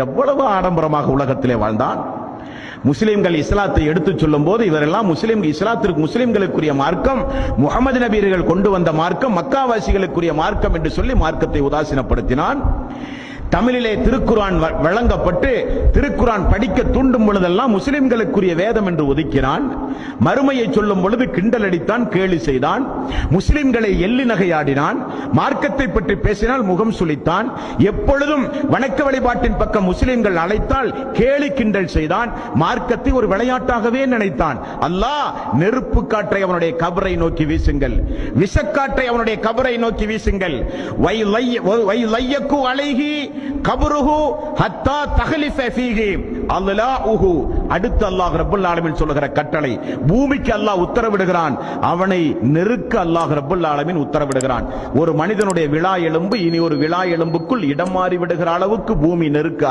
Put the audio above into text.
எவ்வளவு ஆடம்பரமாக உலகத்திலே வாழ்ந்தான். முஸ்லிம்கள் இஸ்லாத்தை எடுத்துச் சொல்லும் போது இவரெல்லாம் முஸ்லிம்களுக்குரிய மார்க்கம் முகமது நபியர்கள் கொண்டு வந்த மார்க்கம், மக்காவாசிகளுக்குரிய மார்க்கம் என்று சொல்லி மார்க்கத்தை உதாசீனப்படுத்தினான். தமிழிலே திருக்குர்ஆன் வழங்கப்பட்டு திருக்குர்ஆன் படிக்க தூண்டும் பொழுதெல்லாம் முஸ்லிம்களுக்குரிய வேதம் என்று ஒதுக்கினான். மறுமையை சொல்லும் பொழுது கிண்டல் அடித்தான், கேலி செய்தான். முஸ்லிம்களை எள்ளி நகையாடினான். மார்க்கத்தை பற்றி பேசினால் முகம் சுளித்தான். எப்பொழுதும் வணக்க வழிபாட்டின் பக்கம் முஸ்லிம்கள் அழைத்தால் கேலி கிண்டல் செய்தான். மார்க்கத்தை ஒரு விளையாட்டாகவே நினைத்தான். அல்லாஹ் நெருப்பு காற்றை அவனுடைய கபரை நோக்கி வீசுங்கள், விஷக்காற்றை அவனுடைய கபரை நோக்கி வீசுங்கள். வைலையக்கு அலைஹி கபருஹு ஹத்தா தஹலிஃப ஃபீஹி அல்லாஹு. அடுத்து அல்லாஹ் ரப்பல் ஆலமீன் சொல்லுகிற கட்டளை, பூமிக்கு அல்லாஹ் உத்தரவிடுகிறான், அவனை நெருக்க அல்லாஹ் ரப்பல் ஆலமீன் உத்தரவிடுகிறான். ஒரு மனிதனுடைய விழா எலும்பு இனி ஒரு விழா எலும்புக்குள் இடம் மாறி விடுகிற அளவுக்கு பூமி நெருக்க